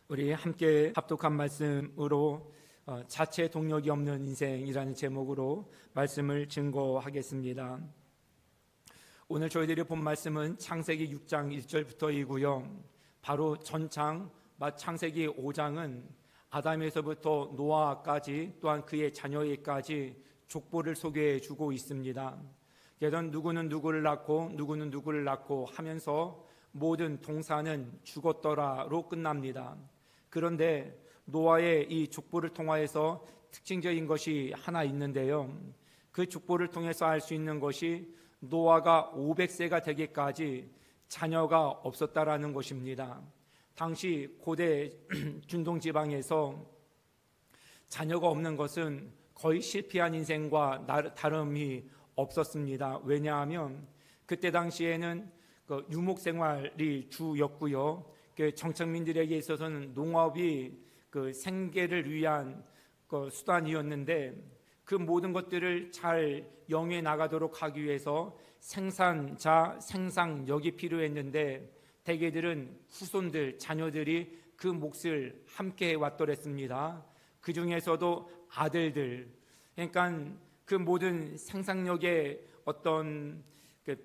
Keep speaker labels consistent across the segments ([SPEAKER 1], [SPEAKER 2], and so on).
[SPEAKER 1] 우리 함께 합독한 말씀으로 자체 동력이 없는 인생이라는 제목으로 말씀을 증거하겠습니다. 오늘 저희들이 본 말씀은 창세기 6장 1절부터이고요. 바로 전창 창세기 5장은 아담에서부터 노아까지 또한 그의 자녀에까지 족보를 소개해 주고 있습니다. 그래서 누구는 누구를 낳고 누구는 누구를 낳고 하면서 모든 동사는 죽었더라로 끝납니다. 그런데 노아의 이 족보를 통하여서 특징적인 것이 하나 있는데요. 그 족보를 통해서 알 수 있는 것이 노아가 500세가 되기까지 자녀가 없었다라는 것입니다. 당시 고대 중동 지방에서 자녀가 없는 것은 거의 실패한 인생과 다름이 없었습니다. 왜냐하면 그때 당시에는 유목 생활이 주였고요. 정착민들에게 있어서는 농업이 생계를 위한 수단이었는데 그 모든 것들을 잘 영위해 나가도록 하기 위해서 생산자, 생산력이 필요했는데 대개들은 후손들, 자녀들이 그 몫을 함께 해왔더랬습니다. 그 중에서도 아들들, 그러니까 그 모든 생산력의 어떤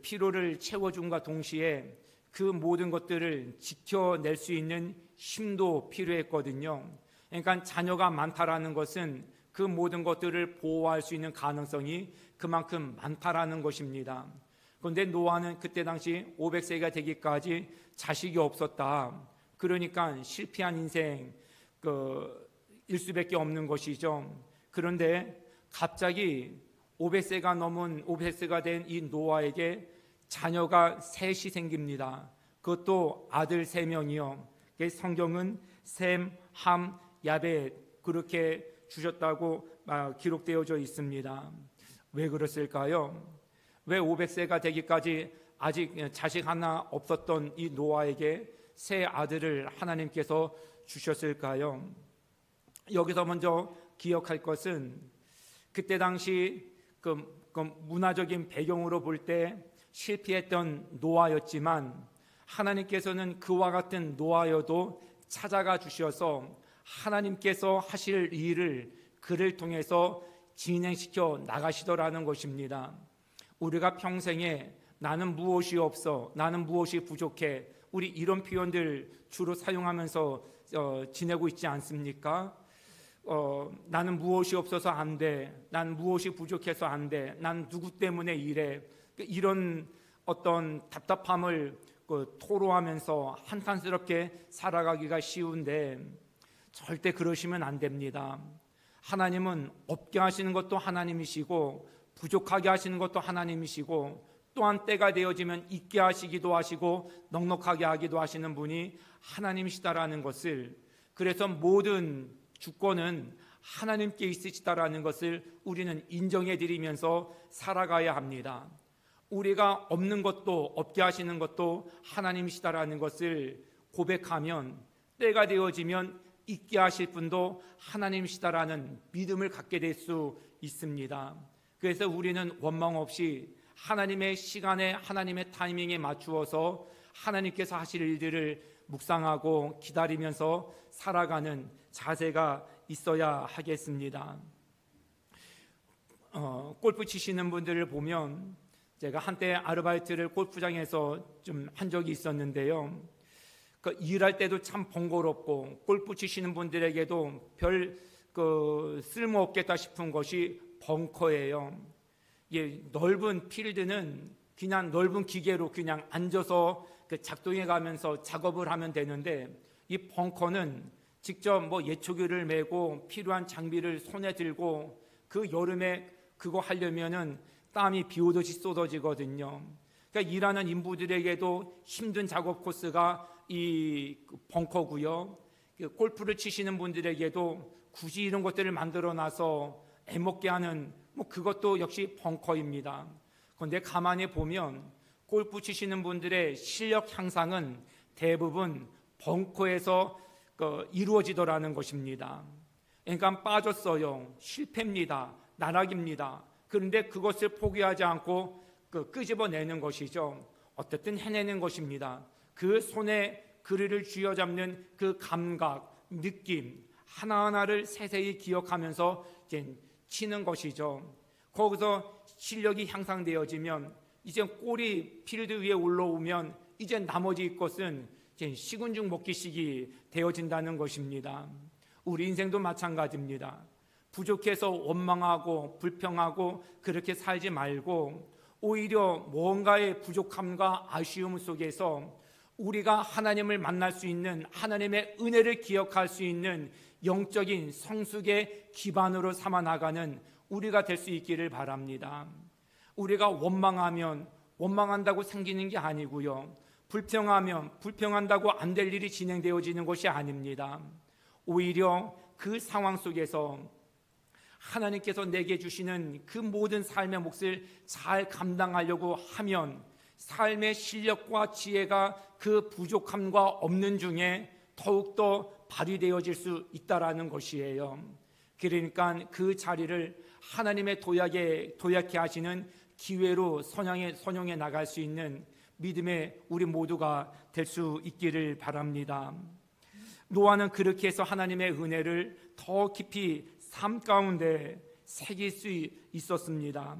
[SPEAKER 1] 필요를 채워줌과 동시에 그 모든 것들을 지켜낼 수 있는 힘도 필요했거든요. 그러니까 자녀가 많다라는 것은 그 모든 것들을 보호할 수 있는 가능성이 그만큼 많다라는 것입니다. 그런데 노아는 그때 당시 500세가 되기까지 자식이 없었다. 그러니까 실패한 인생 일 수밖에 없는 것이죠. 그런데 갑자기 500세가 된 이 노아에게 자녀가 셋이 생깁니다. 그것도 아들 3명이요. 성경은 셈, 함, 야벳 그렇게 주셨다고 기록되어져 있습니다. 왜 그랬을까요? 왜 500세가 되기까지 아직 자식 하나 없었던 이 노아에게 세 아들을 하나님께서 주셨을까요? 여기서 먼저 기억할 것은 그때 당시 그 문화적인 배경으로 볼 때 실패했던 노아였지만 하나님께서는 그와 같은 노아여도 찾아가 주셔서 하나님께서 하실 일을 그를 통해서 진행시켜 나가시더라는 것입니다. 우리가 평생에 나는 무엇이 없어, 나는 무엇이 부족해, 우리 이런 표현들 주로 사용하면서 지내고 있지 않습니까? 나는 무엇이 없어서 안 돼, 난 무엇이 부족해서 안 돼, 난 누구 때문에 이래, 이런 어떤 답답함을 토로하면서 한탄스럽게 살아가기가 쉬운데 절대 그러시면 안 됩니다. 하나님은 없게 하시는 것도 하나님이시고 부족하게 하시는 것도 하나님이시고 또한 때가 되어지면 있게 하시기도 하시고 넉넉하게 하기도 하시는 분이 하나님이시다라는 것을, 그래서 모든 주권은 하나님께 있으시다라는 것을 우리는 인정해 드리면서 살아가야 합니다. 우리가 없는 것도 없게 하시는 것도 하나님이시다라는 것을 고백하면 때가 되어지면 있게 하실 분도 하나님이시다라는 믿음을 갖게 될 수 있습니다. 그래서 우리는 원망 없이 하나님의 시간에 하나님의 타이밍에 맞추어서 하나님께서 하실 일들을 묵상하고 기다리면서 살아가는 자세가 있어야 하겠습니다. 골프 치시는 분들을 보면 제가 한때 아르바이트를 골프장에서 좀 한 적이 있었는데요. 일할 때도 참 번거롭고 골프 치시는 분들에게도 별 쓸모없겠다 싶은 것이 벙커예요. 넓은 필드는 그냥 넓은 기계로 그냥 앉아서 작동해 가면서 작업을 하면 되는데 이 벙커는 직접 예초기를 메고 필요한 장비를 손에 들고 그 여름에 그거 하려면은 땀이 비 오듯이 쏟아지거든요. 그러니까 일하는 인부들에게도 힘든 작업 코스가 이 벙커고요. 골프를 치시는 분들에게도 굳이 이런 것들을 만들어 놔서 애먹게 하는 그것도 역시 벙커입니다. 그런데 가만히 보면 골프 치시는 분들의 실력 향상은 대부분 벙커에서 이루어지더라는 것입니다. 그러니까 빠졌어요. 실패입니다. 나락입니다. 그런데 그것을 포기하지 않고 끄집어내는 것이죠. 어쨌든 해내는 것입니다. 그 손에 그리를 쥐어잡는 그 감각, 느낌 하나하나를 세세히 기억하면서 이제 치는 것이죠. 거기서 실력이 향상되어지면 이제 골이 필드 위에 올라오면 이제 나머지 것은 이제 식은 죽 먹기식이 되어진다는 것입니다. 우리 인생도 마찬가지입니다. 부족해서 원망하고 불평하고 그렇게 살지 말고 오히려 뭔가의 부족함과 아쉬움 속에서 우리가 하나님을 만날 수 있는, 하나님의 은혜를 기억할 수 있는 영적인 성숙의 기반으로 삼아 나가는 우리가 될 수 있기를 바랍니다. 우리가 원망하면 원망한다고 생기는 게 아니고요, 불평하면 불평한다고 안 될 일이 진행되어지는 것이 아닙니다. 오히려 그 상황 속에서 하나님께서 내게 주시는 그 모든 삶의 몫을 잘 감당하려고 하면 삶의 실력과 지혜가 그 부족함과 없는 중에 더욱더 발휘되어질 수 있다라는 것이에요. 그러니까 그 자리를 하나님의 도약해 하시는 기회로 선용해 나갈 수 있는 믿음의 우리 모두가 될 수 있기를 바랍니다. 노아는 그렇게 해서 하나님의 은혜를 더 깊이 삶 가운데 새길 수 있었습니다.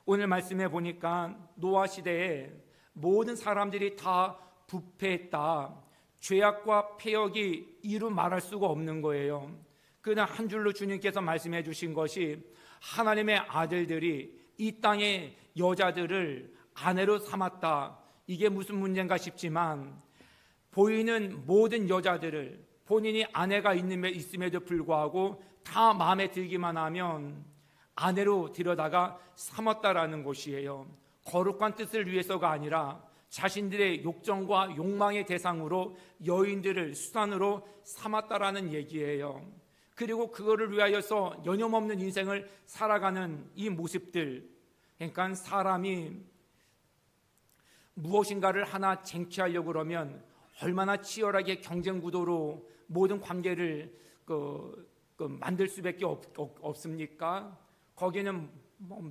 [SPEAKER 1] 오늘 말씀해 보니까 노아 시대에 모든 사람들이 다 부패했다, 죄악과 폐역이 이루 말할 수가 없는 거예요. 그냥 한 줄로 주님께서 말씀해 주신 것이 하나님의 아들들이 이 땅의 여자들을 아내로 삼았다. 이게 무슨 문제인가 싶지만 보이는 모든 여자들을 본인이 아내가 있음에도 불구하고 다 마음에 들기만 하면 아내로 들여다가 삼았다라는 것이에요. 거룩한 뜻을 위해서가 아니라 자신들의 욕정과 욕망의 대상으로 여인들을 수단으로 삼았다라는 얘기예요. 그리고 그거를 위하여서 여념없는 인생을 살아가는 이 모습들, 그러니까 사람이 무엇인가를 하나 쟁취하려고 그러면 얼마나 치열하게 경쟁 구도로 모든 관계를 만들 수밖에 없습니까? 거기는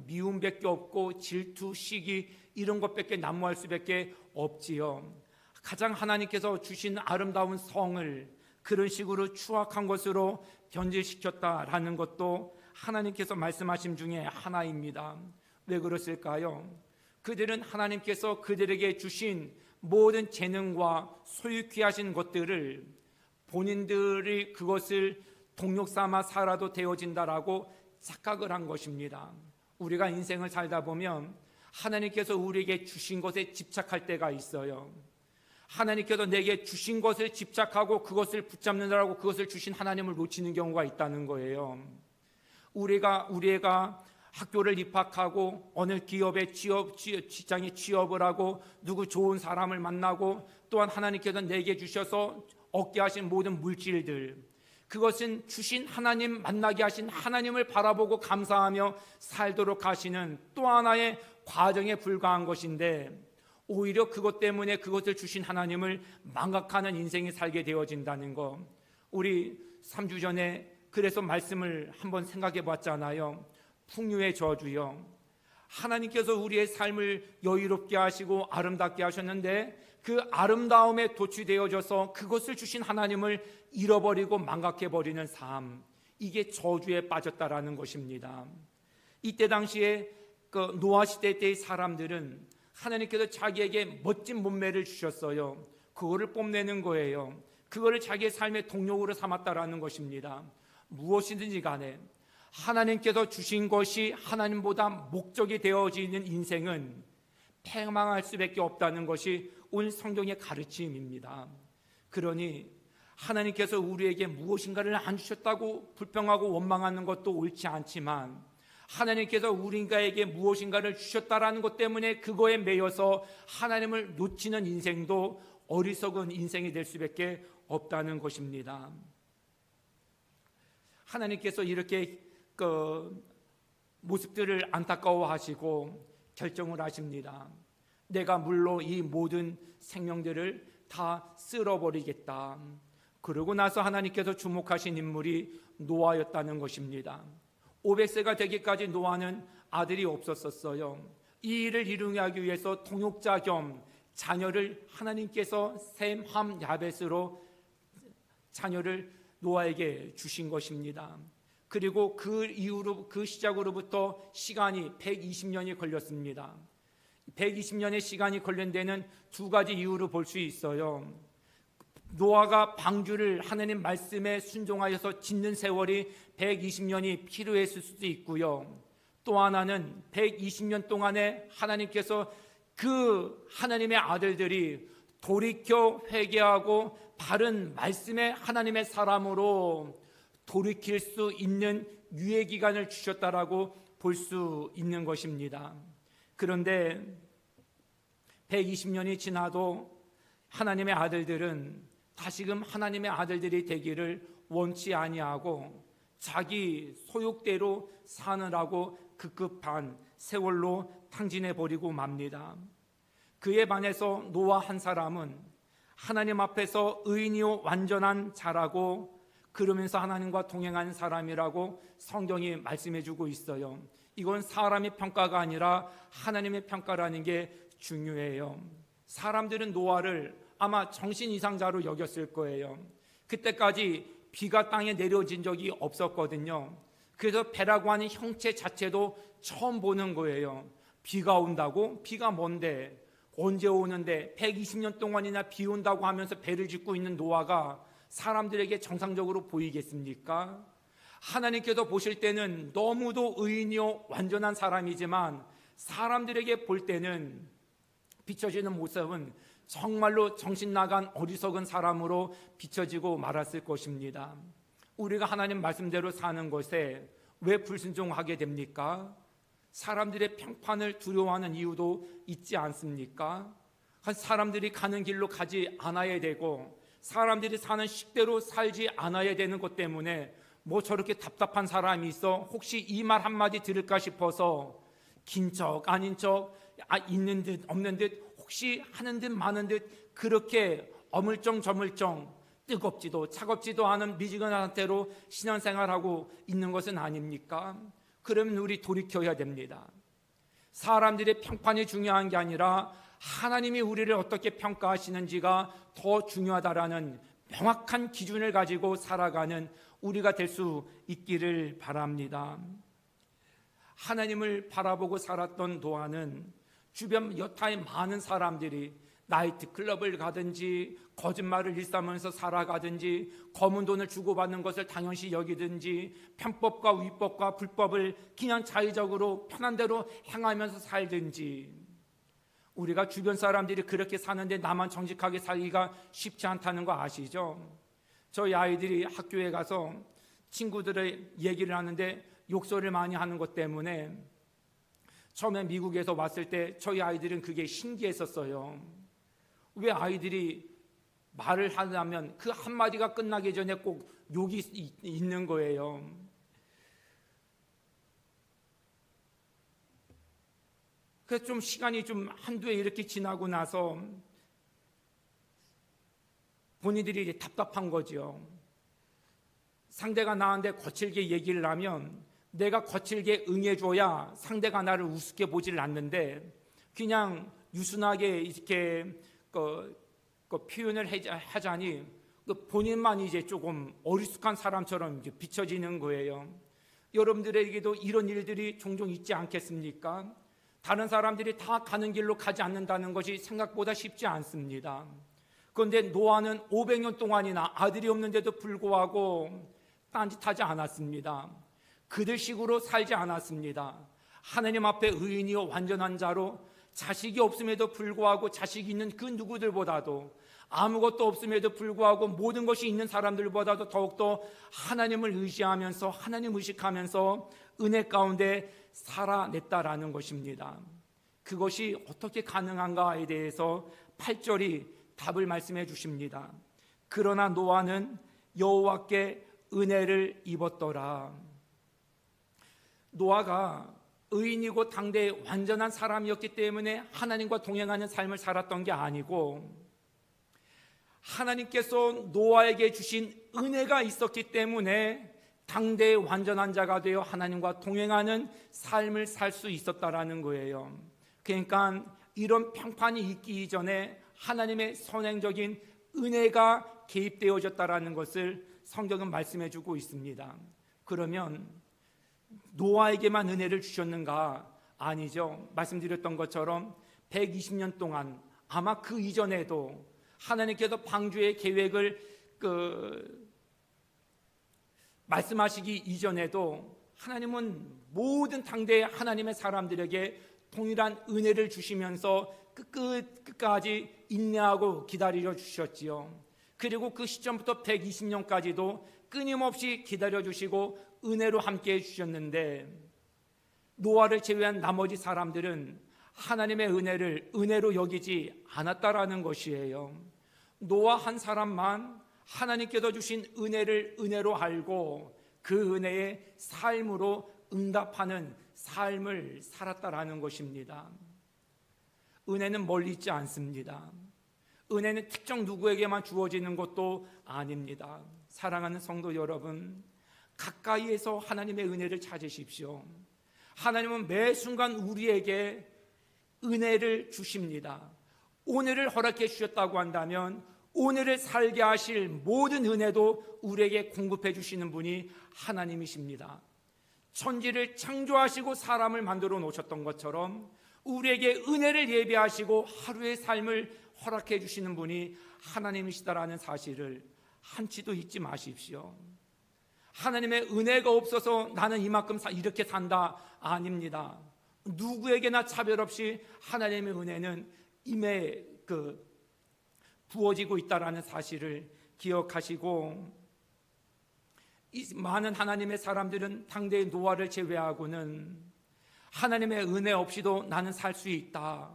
[SPEAKER 1] 미움밖에 없고 질투, 시기 이런 것밖에 난무할 수밖에 없지요. 가장 하나님께서 주신 아름다운 성을 그런 식으로 추악한 것으로 변질시켰다라는 것도 하나님께서 말씀하신 중에 하나입니다. 왜 그랬을까요? 그들은 하나님께서 그들에게 주신 모든 재능과 소유케 하신 것들을 본인들이 그것을 동력 삼아 살아도 되어진다라고 착각을 한 것입니다. 우리가 인생을 살다 보면 하나님께서 우리에게 주신 것에 집착할 때가 있어요. 하나님께서 내게 주신 것을 집착하고 그것을 붙잡느라고 그것을 주신 하나님을 놓치는 경우가 있다는 거예요. 우리 애가 학교를 입학하고 어느 기업에 직장에 취업을 하고 누구 좋은 사람을 만나고 또한 하나님께서 내게 주셔서 얻게 하신 모든 물질들, 그것은 주신 하나님, 만나게 하신 하나님을 바라보고 감사하며 살도록 하시는 또 하나의 과정에 불과한 것인데 오히려 그것 때문에 그것을 주신 하나님을 망각하는 인생이 살게 되어진다는 것. 우리 3주 전에 그래서 말씀을 한번 생각해 봤잖아요. 풍류의 저주요. 하나님께서 우리의 삶을 여유롭게 하시고 아름답게 하셨는데 그 아름다움에 도취되어져서 그것을 주신 하나님을 잃어버리고 망각해버리는 삶, 이게 저주에 빠졌다라는 것입니다. 이때 당시에 그 노아 시대 때의 사람들은 하나님께서 자기에게 멋진 몸매를 주셨어요. 그거를 뽐내는 거예요. 그거를 자기의 삶의 동력으로 삼았다라는 것입니다. 무엇이든지 간에 하나님께서 주신 것이 하나님보다 목적이 되어지는 인생은 패망할 수밖에 없다는 것이 오늘 성경의 가르침입니다. 그러니 하나님께서 우리에게 무엇인가를 안 주셨다고 불평하고 원망하는 것도 옳지 않지만 하나님께서 우리에게 무엇인가를 주셨다라는 것 때문에 그거에 매여서 하나님을 놓치는 인생도 어리석은 인생이 될 수밖에 없다는 것입니다. 하나님께서 이렇게 모습들을 안타까워하시고 결정을 하십니다. 내가 물로 이 모든 생명들을 다 쓸어버리겠다. 그러고 나서 하나님께서 주목하신 인물이 노아였다는 것입니다. 500세가 되기까지 노아는 아들이 없었어요. 이 일을 이루게 하기 위해서 동역자 겸 자녀를 하나님께서 셈, 함, 야벳으로 자녀를 노아에게 주신 것입니다. 그리고 그 이후로 그 시작으로부터 시간이 120년이 걸렸습니다. 120년의 시간이 걸린 데는 두 가지 이유로 볼 수 있어요. 노아가 방주를 하나님 말씀에 순종하여서 짓는 세월이 120년이 필요했을 수도 있고요. 또 하나는 120년 동안에 하나님께서 그 하나님의 아들들이 돌이켜 회개하고 바른 말씀의 하나님의 사람으로 돌이킬 수 있는 유예 기간을 주셨다라고 볼 수 있는 것입니다. 그런데 120년이 지나도 하나님의 아들들은 다시금 하나님의 아들들이 되기를 원치 아니하고 자기 소욕대로 사느라고 급급한 세월로 탕진해 버리고 맙니다. 그에 반해서 노아 한 사람은 하나님 앞에서 의인이요 완전한 자라고 그러면서 하나님과 동행하는 사람이라고 성경이 말씀해 주고 있어요. 이건 사람의 평가가 아니라 하나님의 평가라는 게 중요해요. 사람들은 노아를 아마 정신 이상자로 여겼을 거예요. 그때까지 비가 땅에 내려진 적이 없었거든요. 그래서 배라고 하는 형체 자체도 처음 보는 거예요. 비가 온다고? 비가 뭔데? 언제 오는데? 120년 동안이나 비 온다고 하면서 배를 짓고 있는 노아가 사람들에게 정상적으로 보이겠습니까? 하나님께서 보실 때는 너무도 의인이요 완전한 사람이지만 사람들에게 볼 때는 비춰지는 모습은 정말로 정신 나간 어리석은 사람으로 비춰지고 말았을 것입니다. 우리가 하나님 말씀대로 사는 것에 왜 불순종하게 됩니까? 사람들의 평판을 두려워하는 이유도 있지 않습니까? 사람들이 가는 길로 가지 않아야 되고 사람들이 사는 식대로 살지 않아야 되는 것 때문에 뭐 저렇게 답답한 사람이 있어 혹시 이 말 한마디 들을까 싶어서 긴 척 아닌 척 있는 듯 없는 듯 혹시 하는 듯 마는 듯 그렇게 어물쩡저물쩡 뜨겁지도 차갑지도 않은 미지근한 상태로 신앙생활하고 있는 것은 아닙니까? 그러면 우리 돌이켜야 됩니다. 사람들의 평판이 중요한 게 아니라 하나님이 우리를 어떻게 평가하시는지가 더 중요하다라는 명확한 기준을 가지고 살아가는 우리가 될 수 있기를 바랍니다. 하나님을 바라보고 살았던 노아는 주변 여타의 많은 사람들이 나이트클럽을 가든지 거짓말을 일삼으면서 살아가든지 검은 돈을 주고받는 것을 당연시 여기든지 편법과 위법과 불법을 그냥 자의적으로 편한 대로 행하면서 살든지 우리가 주변 사람들이 그렇게 사는데 나만 정직하게 살기가 쉽지 않다는 거 아시죠? 저희 아이들이 학교에 가서 친구들의 얘기를 하는데 욕설을 많이 하는 것 때문에 처음에 미국에서 왔을 때 저희 아이들은 그게 신기했었어요. 왜 아이들이 말을 하려면 그 한마디가 끝나기 전에 꼭 욕이 있는 거예요. 그래서 좀 시간이 좀 한두 해 이렇게 지나고 나서 본인들이 이제 답답한 거죠. 상대가 나한테 거칠게 얘기를 하면 내가 거칠게 응해줘야 상대가 나를 우습게 보지를 않는데 그냥 유순하게 이렇게 표현을 하자니 본인만 이제 조금 어리숙한 사람처럼 이제 비춰지는 거예요. 여러분들에게도 이런 일들이 종종 있지 않겠습니까? 다른 사람들이 다 가는 길로 가지 않는다는 것이 생각보다 쉽지 않습니다. 그런데 노아는 500년 동안이나 아들이 없는데도 불구하고 딴짓하지 않았습니다. 그들 식으로 살지 않았습니다. 하나님 앞에 의인이요 완전한 자로 자식이 없음에도 불구하고 자식이 있는 그 누구들보다도 아무것도 없음에도 불구하고 모든 것이 있는 사람들보다도 더욱더 하나님을 의지하면서 하나님 의식하면서 은혜 가운데 살아냈다라는 것입니다. 그것이 어떻게 가능한가에 대해서 8절이 답을 말씀해 주십니다. 그러나 노아는 여호와께 은혜를 입었더라. 노아가 의인이고 당대의 완전한 사람이었기 때문에 하나님과 동행하는 삶을 살았던 게 아니고 하나님께서 노아에게 주신 은혜가 있었기 때문에 당대의 완전한 자가 되어 하나님과 동행하는 삶을 살 수 있었다라는 거예요. 그러니까 이런 평판이 있기 이전에 하나님의 선행적인 은혜가 개입되어졌다라는 것을 성경은 말씀해주고 있습니다. 그러면 노아에게만 은혜를 주셨는가? 아니죠. 말씀드렸던 것처럼 120년 동안 아마 그 이전에도 하나님께서 방주의 계획을 말씀하시기 이전에도 하나님은 모든 당대의 하나님의 사람들에게 동일한 은혜를 주시면서 끝까지 인내하고 기다려 주셨지요. 그리고 그 시점부터 120년까지도 끊임없이 기다려 주시고 은혜로 함께 해 주셨는데, 노아를 제외한 나머지 사람들은 하나님의 은혜를 은혜로 여기지 않았다라는 것이에요. 노아 한 사람만 하나님께서 주신 은혜를 은혜로 알고 그 은혜의 삶으로 응답하는 삶을 살았다라는 것입니다. 은혜는 멀리 있지 않습니다. 은혜는 특정 누구에게만 주어지는 것도 아닙니다. 사랑하는 성도 여러분, 가까이에서 하나님의 은혜를 찾으십시오. 하나님은 매 순간 우리에게 은혜를 주십니다. 오늘을 허락해 주셨다고 한다면 오늘을 살게 하실 모든 은혜도 우리에게 공급해 주시는 분이 하나님이십니다. 천지를 창조하시고 사람을 만들어 놓으셨던 것처럼 우리에게 은혜를 예비하시고 하루의 삶을 허락해 주시는 분이 하나님이시다라는 사실을 한치도 잊지 마십시오. 하나님의 은혜가 없어서 나는 이만큼 이렇게 산다, 아닙니다. 누구에게나 차별 없이 하나님의 은혜는 임해 부어지고 있다라는 사실을 기억하시고, 이 많은 하나님의 사람들은 당대의 노아를 제외하고는 하나님의 은혜 없이도 나는 살 수 있다.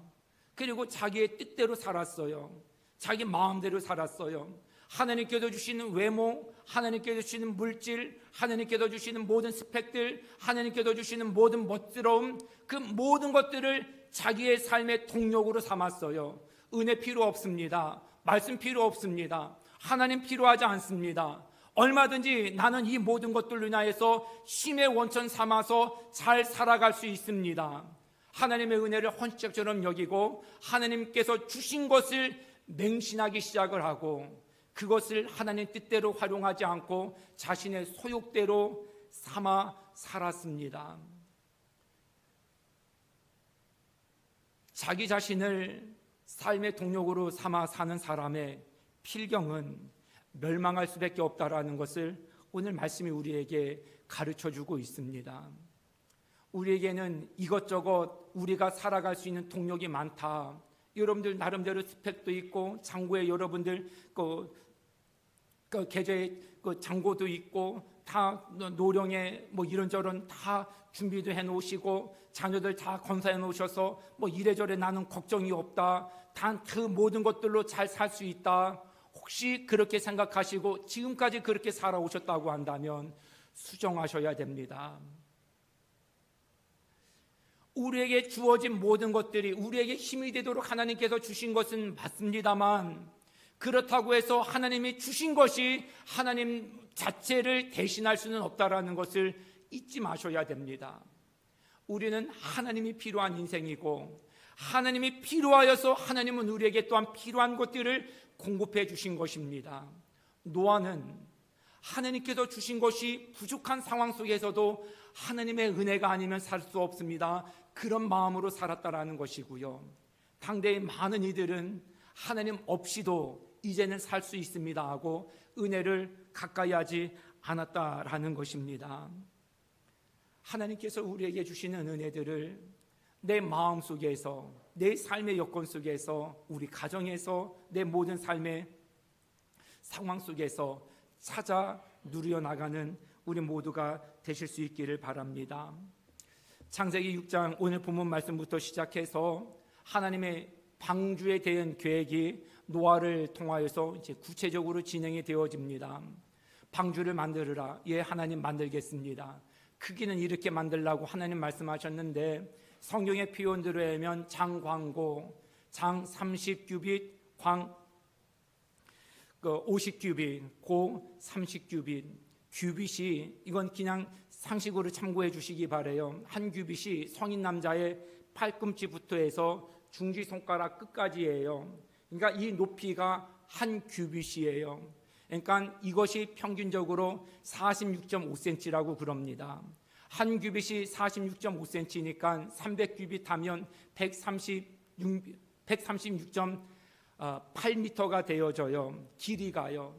[SPEAKER 1] 그리고 자기의 뜻대로 살았어요. 자기 마음대로 살았어요. 하나님께서 주시는 외모, 하나님께서 주시는 물질, 하나님께서 주시는 모든 스펙들, 하나님께서 주시는 모든 멋스러움, 그 모든 것들을 자기의 삶의 동력으로 삼았어요. 은혜 필요 없습니다. 말씀 필요 없습니다. 하나님 필요하지 않습니다. 얼마든지 나는 이 모든 것들로 인하여서 쉼의 원천 삼아서 잘 살아갈 수 있습니다. 하나님의 은혜를 헌책처럼 여기고 하나님께서 주신 것을 맹신하기 시작을 하고 그것을 하나님 뜻대로 활용하지 않고 자신의 소욕대로 삼아 살았습니다. 자기 자신을 삶의 동력으로 삼아 사는 사람의 필경은 멸망할 수밖에 없다라는 것을 오늘 말씀이 우리에게 가르쳐주고 있습니다. 우리에게는 이것저것 우리가 살아갈 수 있는 동력이 많다. 여러분들 나름대로 스펙도 있고 장고에 여러분들 계좌에 장고도 있고 다 노령에 이런저런 다 준비도 해놓으시고 자녀들 다 건사해 놓으셔서 이래저래 나는 걱정이 없다. 단 그 모든 것들로 잘 살 수 있다. 혹시 그렇게 생각하시고 지금까지 그렇게 살아오셨다고 한다면 수정하셔야 됩니다. 우리에게 주어진 모든 것들이 우리에게 힘이 되도록 하나님께서 주신 것은 맞습니다만, 그렇다고 해서 하나님이 주신 것이 하나님 자체를 대신할 수는 없다라는 것을 잊지 마셔야 됩니다. 우리는 하나님이 필요한 인생이고 하나님이 필요하여서 하나님은 우리에게 또한 필요한 것들을 공급해 주신 것입니다. 노아는 하나님께서 주신 것이 부족한 상황 속에서도 하나님의 은혜가 아니면 살 수 없습니다. 그런 마음으로 살았다라는 것이고요. 당대의 많은 이들은 하나님 없이도 이제는 살 수 있습니다 하고 은혜를 가까이 하지 않았다라는 것입니다. 하나님께서 우리에게 주시는 은혜들을 내 마음 속에서, 내 삶의 여건 속에서, 우리 가정에서, 내 모든 삶의 상황 속에서 찾아 누려 나가는 우리 모두가 되실 수 있기를 바랍니다. 창세기 6장 오늘 본문 말씀부터 시작해서 하나님의 방주에 대한 계획이 노아를 통하여서 이제 구체적으로 진행이 되어집니다. 방주를 만들으라. 예, 하나님 만들겠습니다. 크기는 이렇게 만들라고 하나님 말씀하셨는데 성경의 표현대로 하면 장광고, 장 30규빗, 광 50규빗, 고 30규빗. 규빗이 이건 그냥 상식으로 참고해 주시기 바래요. 한 규빗이 성인 남자의 팔꿈치부터 해서 중지 손가락 끝까지예요. 그러니까 이 높이가 한 규빗이에요. 그러니까 이것이 평균적으로 46.5cm라고 그럽니다. 한 규빗이 46.5cm니까 300규빗 하면 136.8m가 되어져요. 길이가요.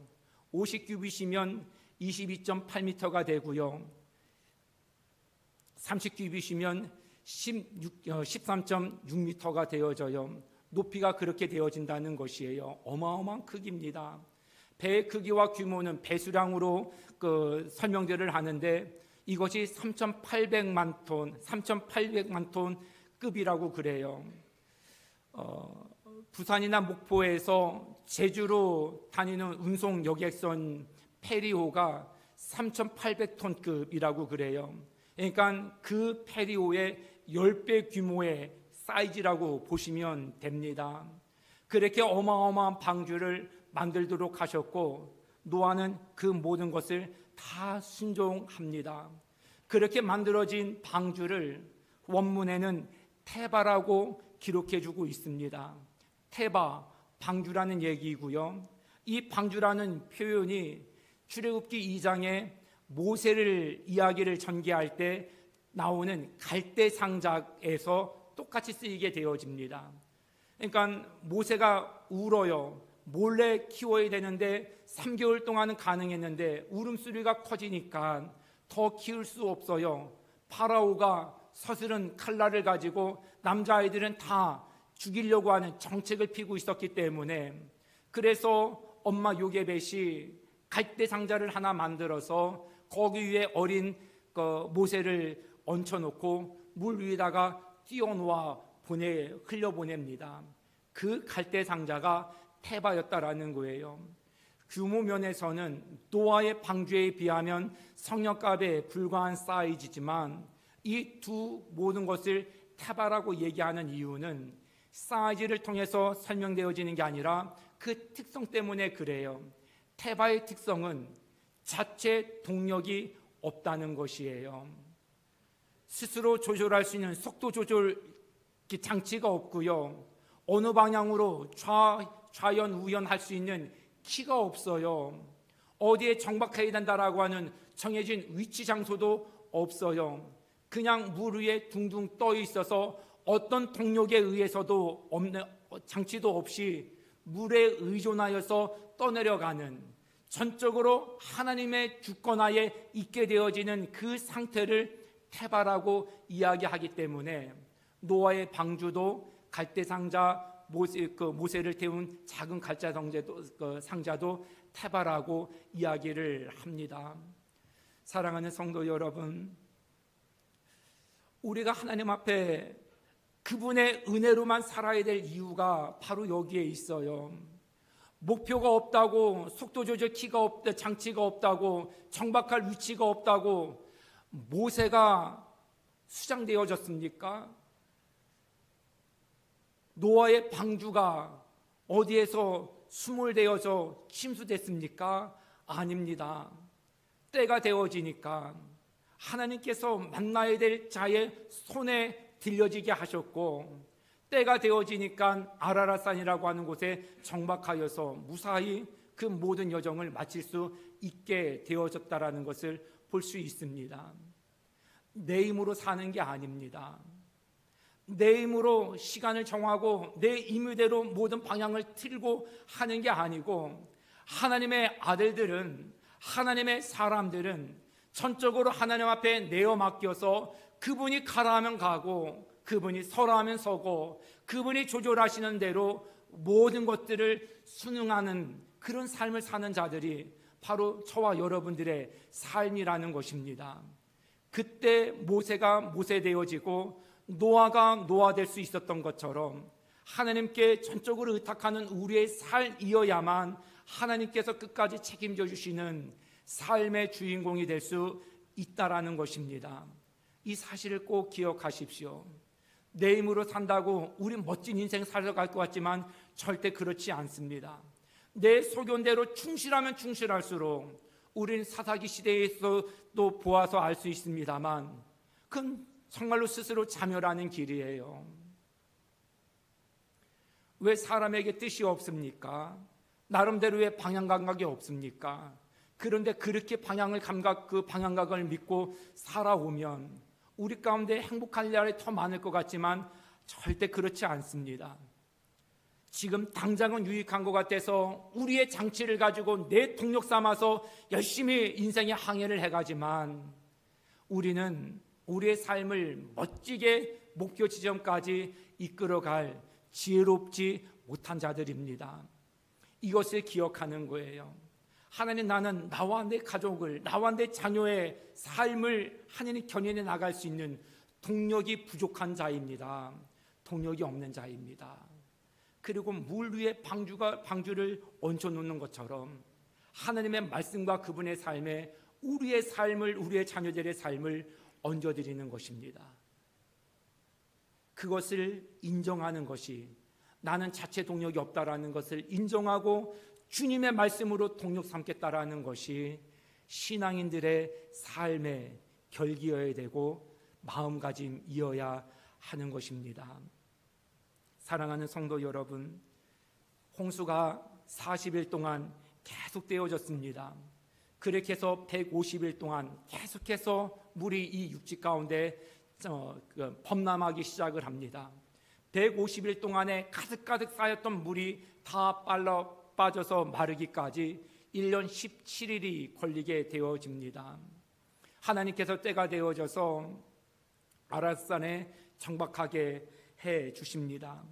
[SPEAKER 1] 50규빗이면 22.8m가 되고요. 30규빗이면 13.6m가 되어져요. 높이가 그렇게 되어진다는 것이에요. 어마어마한 크기입니다. 배의 크기와 규모는 배수량으로 설명들을 하는데 이것이 3,800만 톤 급이라고 그래요. 부산이나 목포에서 제주로 다니는 운송 여객선 페리호가 3,800톤급이라고 그래요. 그러니까 그 페리호의 10배 규모의 사이즈라고 보시면 됩니다. 그렇게 어마어마한 방주를 만들도록 하셨고 노아는 그 모든 것을 다 순종합니다. 그렇게 만들어진 방주를 원문에는 테바라고 기록해주고 있습니다. 테바, 방주라는 얘기이고요. 이 방주라는 표현이 출애굽기 2장에 모세를 이야기를 전개할 때 나오는 갈대상자에서 똑같이 쓰이게 되어집니다. 그러니까 모세가 울어요. 몰래 키워야 되는데 3개월 동안은 가능했는데 울음소리가 커지니까 더 키울 수 없어요. 파라오가 서슬은 칼날을 가지고 남자아이들은 다 죽이려고 하는 정책을 피고 있었기 때문에 그래서 엄마 요게벳이 갈대상자를 하나 만들어서 거기 위에 어린 모세를 얹혀놓고 물 위에다가 띄워놓아 흘려보냅니다. 그 갈대상자가 테바였다라는 거예요. 규모 면에서는 노아의 방주에 비하면 성역갑에 불과한 사이즈지만 이 두 모든 것을 테바라고 얘기하는 이유는 사이즈를 통해서 설명되어지는 게 아니라 그 특성 때문에 그래요. 테바의 특성은 자체 동력이 없다는 것이에요. 스스로 조절할 수 있는 속도 조절 장치가 없고요. 어느 방향으로 좌연 우연할 수 있는 키가 없어요. 어디에 정박해야 된다라고 하는 정해진 위치 장소도 없어요. 그냥 물 위에 둥둥 떠 있어서 어떤 동력에 의해서도 없는 장치도 없이 물에 의존하여서 떠내려가는 전적으로 하나님의 주권하에 있게 되어지는 그 상태를 테바라고 이야기하기 때문에 노아의 방주도 갈대상자 모세를 태운 작은 갈대 상자도 테바라고 이야기를 합니다. 사랑하는 성도 여러분, 우리가 하나님 앞에 그분의 은혜로만 살아야 될 이유가 바로 여기에 있어요. 목표가 없다고, 속도 조절 키가 없다, 장치가 없다고, 정박할 위치가 없다고 모세가 수장되어졌습니까? 노아의 방주가 어디에서 수몰되어서 침수됐습니까? 아닙니다. 때가 되어지니까 하나님께서 만나야 될 자의 손에 들려지게 하셨고 때가 되어지니까 아라랏산이라고 하는 곳에 정박하여서 무사히 그 모든 여정을 마칠 수 있게 되어졌다라는 것을 볼 수 있습니다. 내 힘으로 사는 게 아닙니다. 내 힘으로 시간을 정하고 내 임의대로 모든 방향을 틀고 하는 게 아니고 하나님의 아들들은, 하나님의 사람들은 전적으로 하나님 앞에 내어 맡겨서 그분이 가라 하면 가고 그분이 서라 하면 서고 그분이 조절하시는 대로 모든 것들을 순응하는 그런 삶을 사는 자들이 바로 저와 여러분들의 삶이라는 것입니다. 그때 모세가 모세되어지고 노아가 노아될 수 있었던 것처럼 하나님께 전적으로 의탁하는 우리의 삶이어야만 하나님께서 끝까지 책임져 주시는 삶의 주인공이 될 수 있다라는 것입니다. 이 사실을 꼭 기억하십시오. 내 힘으로 산다고 우리 멋진 인생 살아갈 것 같지만 절대 그렇지 않습니다. 내 소견대로 충실하면 충실할수록 우리는 사사기 시대에서도 보아서 알 수 있습니다만 그건 정말로 스스로 자멸하는 길이에요. 왜 사람에게 뜻이 없습니까? 나름대로의 방향 감각이 없습니까? 그런데 그렇게 그 방향각을 믿고 살아오면 우리 가운데 행복한 날이 더 많을 것 같지만 절대 그렇지 않습니다. 지금 당장은 유익한 것 같아서 우리의 장치를 가지고 내 동력 삼아서 열심히 인생의 항해를 해가지만 우리는 우리의 삶을 멋지게 목표 지점까지 이끌어갈 지혜롭지 못한 자들입니다. 이것을 기억하는 거예요. 하나님, 나는 나와 내 가족을, 나와 내 자녀의 삶을 하나님 견인해 나갈 수 있는 동력이 부족한 자입니다. 동력이 없는 자입니다. 그리고 물 위에 방주를 얹혀놓는 것처럼 하나님의 말씀과 그분의 삶에 우리의 삶을, 우리의 자녀들의 삶을 얹어드리는 것입니다. 그것을 인정하는 것이, 나는 자체 동력이 없다라는 것을 인정하고 주님의 말씀으로 동력 삼겠다라는 것이 신앙인들의 삶의 결기여야 되고 마음가짐이어야 하는 것입니다. 사랑하는 성도 여러분, 홍수가 40일 동안 계속 되어졌습니다. 그렇게 해서 150일 동안 계속해서 물이 이 육지 가운데 범람하기 시작을 합니다. 150일 동안에 가득가득 쌓였던 물이 다 빠져서 마르기까지 1년 17일이 걸리게 되어집니다. 하나님께서 때가 되어져서 아라산에 정박하게 해 주십니다.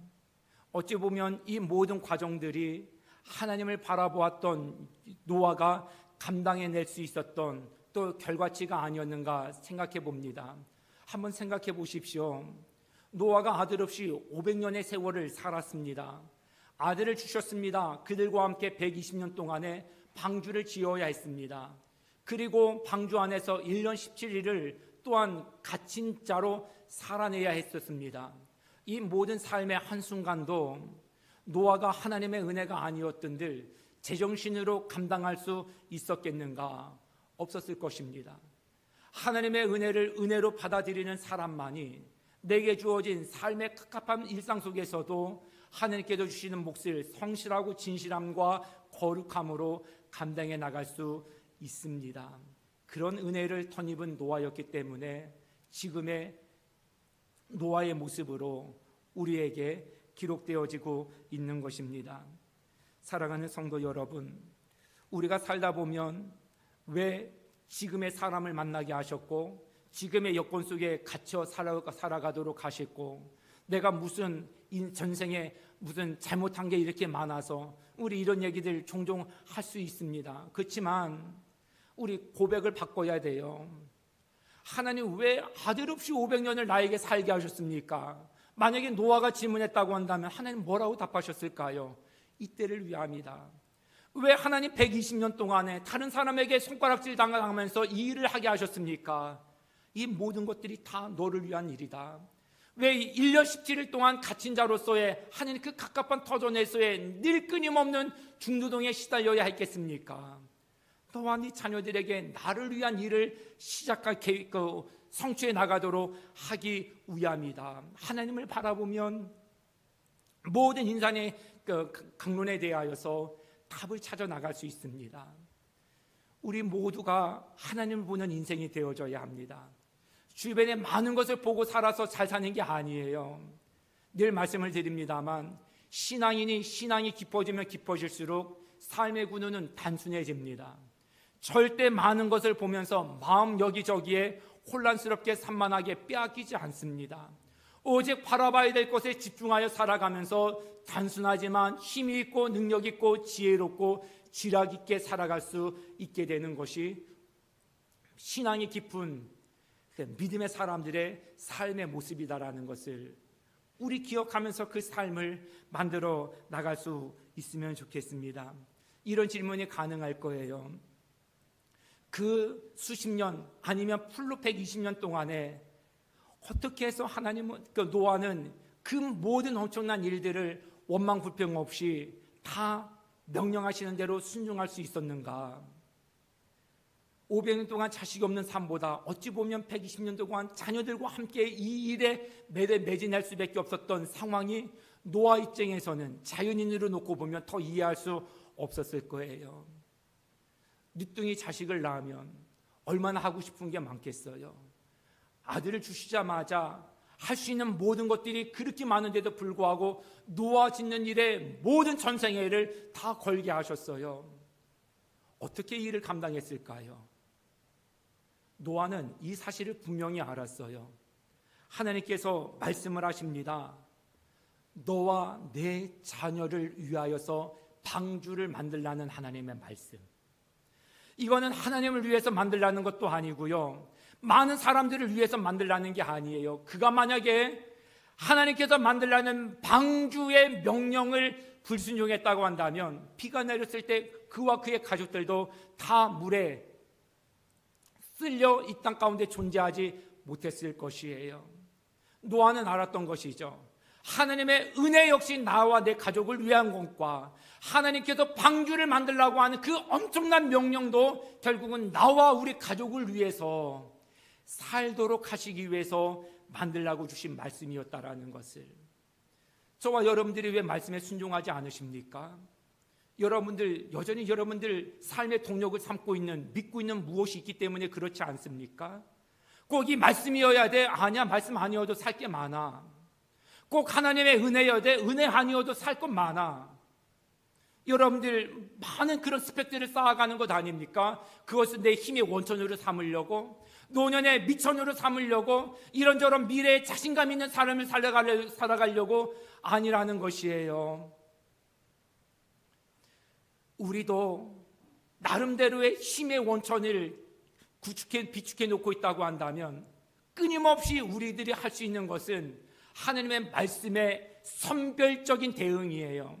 [SPEAKER 1] 어찌 보면 이 모든 과정들이 하나님을 바라보았던 노아가 감당해낼 수 있었던 또 결과치가 아니었는가 생각해 봅니다. 한번 생각해 보십시오. 노아가 아들 없이 500년의 세월을 살았습니다. 아들을 주셨습니다. 그들과 함께 120년 동안에 방주를 지어야 했습니다. 그리고 방주 안에서 1년 17일을 또한 갇힌 자로 살아내야 했었습니다. 이 모든 삶의 한순간도 노아가 하나님의 은혜가 아니었던들 제정신으로 감당할 수 있었겠는가? 없었을 것입니다. 하나님의 은혜를 은혜로 받아들이는 사람만이 내게 주어진 삶의 갑갑한 일상 속에서도 하나님께서 주시는 몫을 성실하고 진실함과 거룩함으로 감당해 나갈 수 있습니다. 그런 은혜를 덧입은 노아였기 때문에 지금의 노아의 모습으로 우리에게 기록되어지고 있는 것입니다. 사랑하는 성도 여러분, 우리가 살다 보면 왜 지금의 사람을 만나게 하셨고 지금의 여건 속에 갇혀 살아가도록 하셨고 내가 무슨 전생에 무슨 잘못한 게 이렇게 많아서 우리 이런 얘기들 종종 할 수 있습니다. 그렇지만 우리 고백을 바꿔야 돼요. 하나님 왜 아들 없이 500년을 나에게 살게 하셨습니까? 만약에 노아가 질문했다고 한다면 하나님 뭐라고 답하셨을까요? 이때를 위함이다. 왜 하나님 120년 동안에 다른 사람에게 손가락질 당하면서 이 일을 하게 하셨습니까? 이 모든 것들이 다 너를 위한 일이다. 왜 1년 17일 동안 갇힌 자로서의 하나님 그 갑갑한 터전에서의 늘 끊임없는 중노동에 시달려야 했겠습니까? 너와 네 자녀들에게 나를 위한 일을 성취해 나가도록 하기 위함이다. 하나님을 바라보면 모든 인간의 강론에 대하여서 답을 찾아 나갈 수 있습니다. 우리 모두가 하나님을 보는 인생이 되어져야 합니다. 주변에 많은 것을 보고 살아서 잘 사는 게 아니에요. 늘 말씀을 드립니다만 신앙이 깊어지면 깊어질수록 삶의 군우는 단순해집니다. 절대 많은 것을 보면서 마음 여기저기에 혼란스럽게 산만하게 빼앗기지 않습니다. 오직 바라봐야 될 것에 집중하여 살아가면서 단순하지만 힘이 있고 능력 있고 지혜롭고 지략 있게 살아갈 수 있게 되는 것이 신앙이 깊은 믿음의 사람들의 삶의 모습이다라는 것을 우리 기억하면서 그 삶을 만들어 나갈 수 있으면 좋겠습니다. 이런 질문이 가능할 거예요. 그 수십 년 아니면 풀로 120년 동안에 어떻게 해서 노아는 그 모든 엄청난 일들을 원망 불평 없이 다 명령하시는 대로 순종할 수 있었는가? 500년 동안 자식이 없는 삶보다 어찌 보면 120년 동안 자녀들과 함께 이 일에 매진할 수밖에 없었던 상황이 노아 입장에서는 자연인으로 놓고 보면 더 이해할 수 없었을 거예요. 늦둥이 자식을 낳으면 얼마나 하고 싶은 게 많겠어요. 아들을 주시자마자 할 수 있는 모든 것들이 그렇게 많은데도 불구하고 노아 짓는 일에 모든 전생애를 다 걸게 하셨어요. 어떻게 이 일을 감당했을까요? 노아는 이 사실을 분명히 알았어요. 하나님께서 말씀을 하십니다. 너와 내 자녀를 위하여서 방주를 만들라는 하나님의 말씀. 이거는 하나님을 위해서 만들라는 것도 아니고요, 많은 사람들을 위해서 만들라는 게 아니에요. 그가 만약에 하나님께서 만들라는 방주의 명령을 불순종했다고 한다면 비가 내렸을 때 그와 그의 가족들도 다 물에 쓸려 이 땅 가운데 존재하지 못했을 것이에요. 노아는 알았던 것이죠. 하나님의 은혜 역시 나와 내 가족을 위한 것과 하나님께서 방주를 만들라고 하는 그 엄청난 명령도 결국은 나와 우리 가족을 위해서 살도록 하시기 위해서 만들라고 주신 말씀이었다라는 것을, 저와 여러분들이 왜 말씀에 순종하지 않으십니까? 여전히 여러분들 삶의 동력을 삼고 있는, 믿고 있는 무엇이 있기 때문에 그렇지 않습니까? 꼭 이 말씀이어야 돼? 아니야, 말씀 아니어도 살 게 많아. 꼭 하나님의 은혜여야 돼? 은혜 아니어도 살 것 많아. 여러분들 많은 그런 스펙들을 쌓아가는 것 아닙니까? 그것은 내 힘의 원천으로 삼으려고, 노년의 미천으로 삼으려고, 이런저런 미래에 자신감 있는 삶을 살아가려고 아니라는 것이에요. 우리도 나름대로의 힘의 원천을 비축해 놓고 있다고 한다면 끊임없이 우리들이 할 수 있는 것은 하나님의 말씀의 선별적인 대응이에요.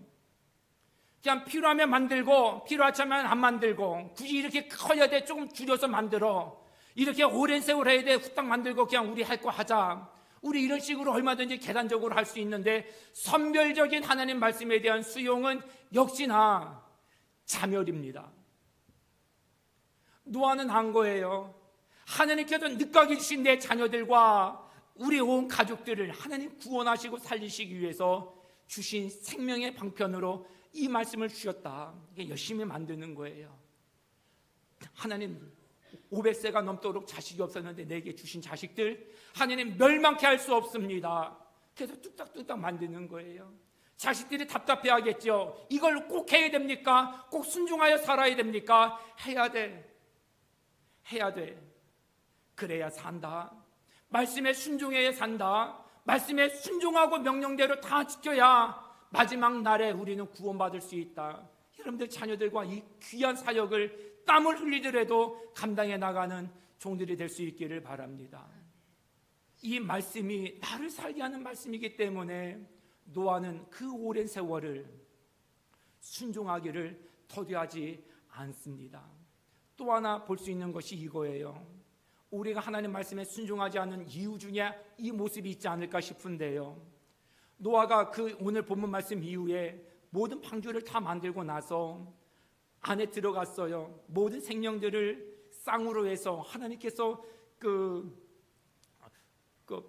[SPEAKER 1] 그냥 필요하면 만들고 필요하지 않으면 안 만들고, 굳이 이렇게 커야 돼 조금 줄여서 만들어, 이렇게 오랜 세월 해야 돼 후딱 만들고 그냥 우리 할 거 하자, 우리 이런 식으로 얼마든지 계산적으로 할 수 있는데, 선별적인 하나님 말씀에 대한 수용은 역시나 자멸입니다. 노아는 한 거예요. 하나님께서 늦가게 주신 내 자녀들과 우리 온 가족들을 하나님 구원하시고 살리시기 위해서 주신 생명의 방편으로 이 말씀을 주셨다. 이게 열심히 만드는 거예요. 하나님 500세가 넘도록 자식이 없었는데 내게 주신 자식들 하나님 멸망케 할 수 없습니다. 그래서 뚝딱뚝딱 만드는 거예요. 자식들이 답답해하겠죠. 이걸 꼭 해야 됩니까? 꼭 순종하여 살아야 됩니까? 해야 돼. 그래야 산다. 말씀에 순종해야 산다. 말씀에 순종하고 명령대로 다 지켜야 마지막 날에 우리는 구원받을 수 있다. 여러분들 자녀들과 이 귀한 사역을 땀을 흘리더라도 감당해 나가는 종들이 될 수 있기를 바랍니다. 이 말씀이 나를 살게 하는 말씀이기 때문에 노아는 그 오랜 세월을 순종하기를 더디하지 않습니다. 또 하나 볼 수 있는 것이 이거예요. 우리가 하나님 말씀에 순종하지 않는 이유 중에 이 모습이 있지 않을까 싶은데요. 노아가 그 오늘 본문 말씀 이후에 모든 방주를 다 만들고 나서 안에 들어갔어요. 모든 생명들을 쌍으로 해서 하나님께서 그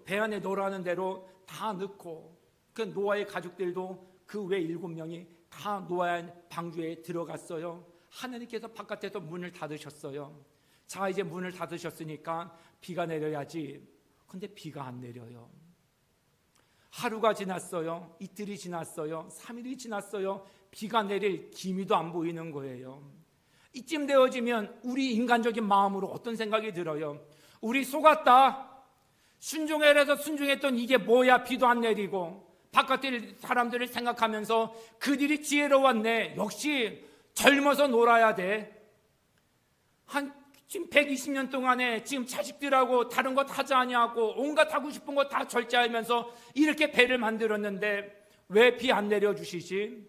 [SPEAKER 1] 배 안에 넣으라는 대로 다 넣고, 그 노아의 가족들도 그 외 7명이 다 노아의 방주에 들어갔어요. 하나님께서 바깥에서 문을 닫으셨어요. 자, 이제 문을 닫으셨으니까 비가 내려야지. 근데 비가 안 내려요. 하루가 지났어요. 이틀이 지났어요. 3일이 지났어요. 비가 내릴 기미도 안 보이는 거예요. 이쯤 되어지면 우리 인간적인 마음으로 어떤 생각이 들어요? 우리 속았다. 순종해서 순종했던 이게 뭐야, 비도 안 내리고. 바깥의 사람들을 생각하면서 그들이 지혜로웠네. 역시 젊어서 놀아야 돼. 지금 120년 동안에 지금 자식들하고 다른 것 하지 아니하고 온갖 하고 싶은 거 다 절제하면서 이렇게 배를 만들었는데 왜 비 안 내려주시지?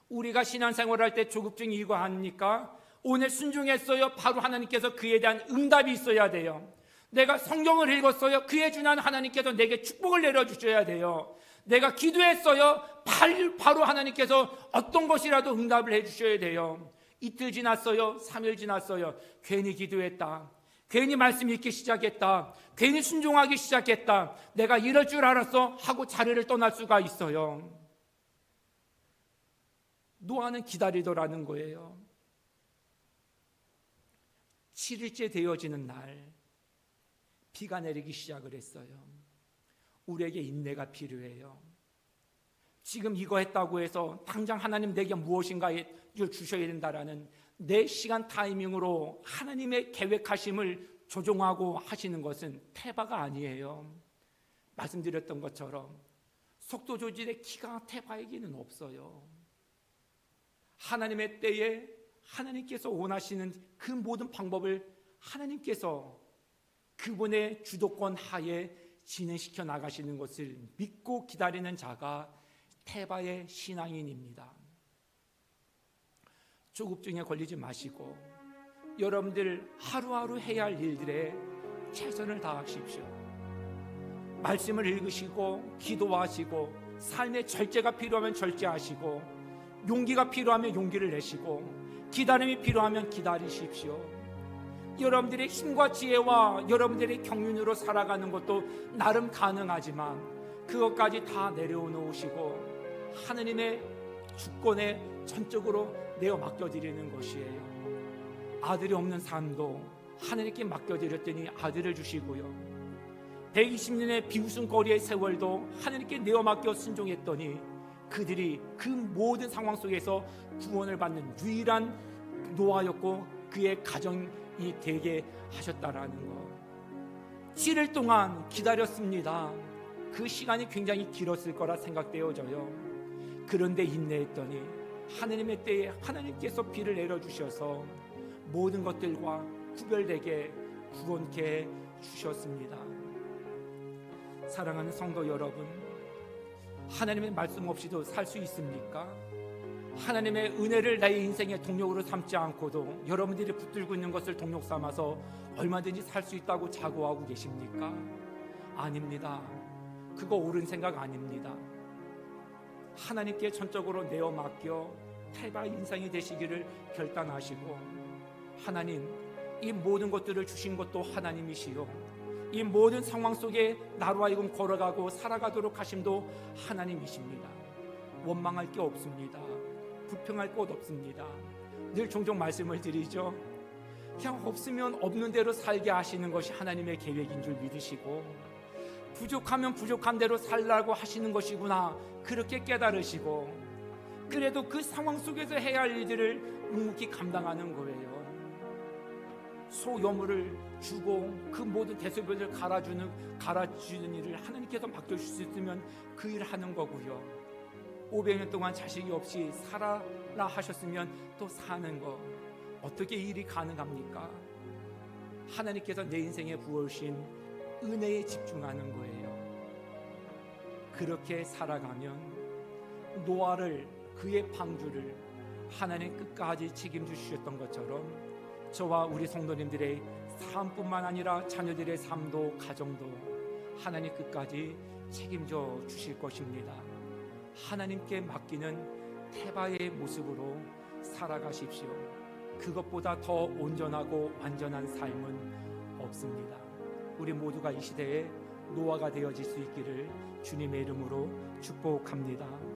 [SPEAKER 1] 우리가 신앙생활할 때 조급증이 이거 아닙니까? 오늘 순종했어요. 바로 하나님께서 그에 대한 응답이 있어야 돼요. 내가 성경을 읽었어요. 그에 준한 하나님께서 내게 축복을 내려주셔야 돼요. 내가 기도했어요. 바로 하나님께서 어떤 것이라도 응답을 해주셔야 돼요. 이틀 지났어요. 3일 지났어요. 괜히 기도했다. 괜히 말씀 읽기 시작했다. 괜히 순종하기 시작했다. 내가 이럴 줄 알았어 하고 자리를 떠날 수가 있어요. 노아는 기다리더라는 거예요. 7일째 되어지는 날 비가 내리기 시작을 했어요. 우리에게 인내가 필요해요. 지금 이거 했다고 해서 당장 하나님 내게 무엇인가를 주셔야 된다라는 내 시간 타이밍으로 하나님의 계획하심을 조종하고 하시는 것은 태바가 아니에요. 말씀드렸던 것처럼 속도 조절의 키가 태바에게는 없어요. 하나님의 때에 하나님께서 원하시는 그 모든 방법을 하나님께서 그분의 주도권 하에 진행시켜 나가시는 것을 믿고 기다리는 자가 태바의 신앙인입니다. 조급증에 걸리지 마시고 여러분들 하루하루 해야 할 일들에 최선을 다하십시오. 말씀을 읽으시고 기도하시고 삶의 절제가 필요하면 절제하시고 용기가 필요하면 용기를 내시고 기다림이 필요하면 기다리십시오. 여러분들의 힘과 지혜와 여러분들의 경륜으로 살아가는 것도 나름 가능하지만 그것까지 다 내려놓으시고 하나님의 주권에 전적으로 내어 맡겨드리는 것이에요. 아들이 없는 삶도 하나님께 맡겨드렸더니 아들을 주시고요, 120년의 비웃음거리의 세월도 하나님께 내어 맡겨 순종했더니 그들이 그 모든 상황 속에서 구원을 받는 유일한 노아였고 그의 가정이 되게 하셨다라는 것. 7일 동안 기다렸습니다. 그 시간이 굉장히 길었을 거라 생각되어져요. 그런데 인내했더니 하나님의 때에 하나님께서 비를 내려주셔서 모든 것들과 구별되게 구원케 주셨습니다. 사랑하는 성도 여러분, 하나님의 말씀 없이도 살 수 있습니까? 하나님의 은혜를 나의 인생의 동력으로 삼지 않고도 여러분들이 붙들고 있는 것을 동력 삼아서 얼마든지 살 수 있다고 자고하고 계십니까? 아닙니다. 그거 옳은 생각 아닙니다. 하나님께 전적으로 내어 맡겨 태바의 인생이 되시기를 결단하시고, 하나님, 이 모든 것들을 주신 것도 하나님이시요, 이 모든 상황 속에 나로 하여금 걸어가고 살아가도록 하심도 하나님이십니다. 원망할 게 없습니다. 불평할 것 없습니다. 늘 종종 말씀을 드리죠. 그냥 없으면 없는 대로 살게 하시는 것이 하나님의 계획인 줄 믿으시고, 부족하면 부족한 대로 살라고 하시는 것이구나, 그렇게 깨달으시고, 그래도 그 상황 속에서 해야 할 일들을 묵묵히 감당하는 거예요. 소여물을 주고 그 모든 대소변을 갈아주는 일을 하나님께서 맡겨주실 수 있으면 그 일을 하는 거고요. 500년 동안 자식이 없이 살아라 하셨으면 또 사는 거, 어떻게 일이 가능합니까? 하나님께서 내 인생에 부어주신 은혜에 집중하는 거예요. 그렇게 살아가면 노아를, 그의 방주를 하나님 끝까지 책임져 주셨던 것처럼 저와 우리 성도님들의 삶뿐만 아니라 자녀들의 삶도 가정도 하나님 끝까지 책임져 주실 것입니다. 하나님께 맡기는 태바의 모습으로 살아가십시오. 그것보다 더 온전하고 완전한 삶은 없습니다. 우리 모두가 이 시대에 노아가 되어질 수 있기를 주님의 이름으로 축복합니다.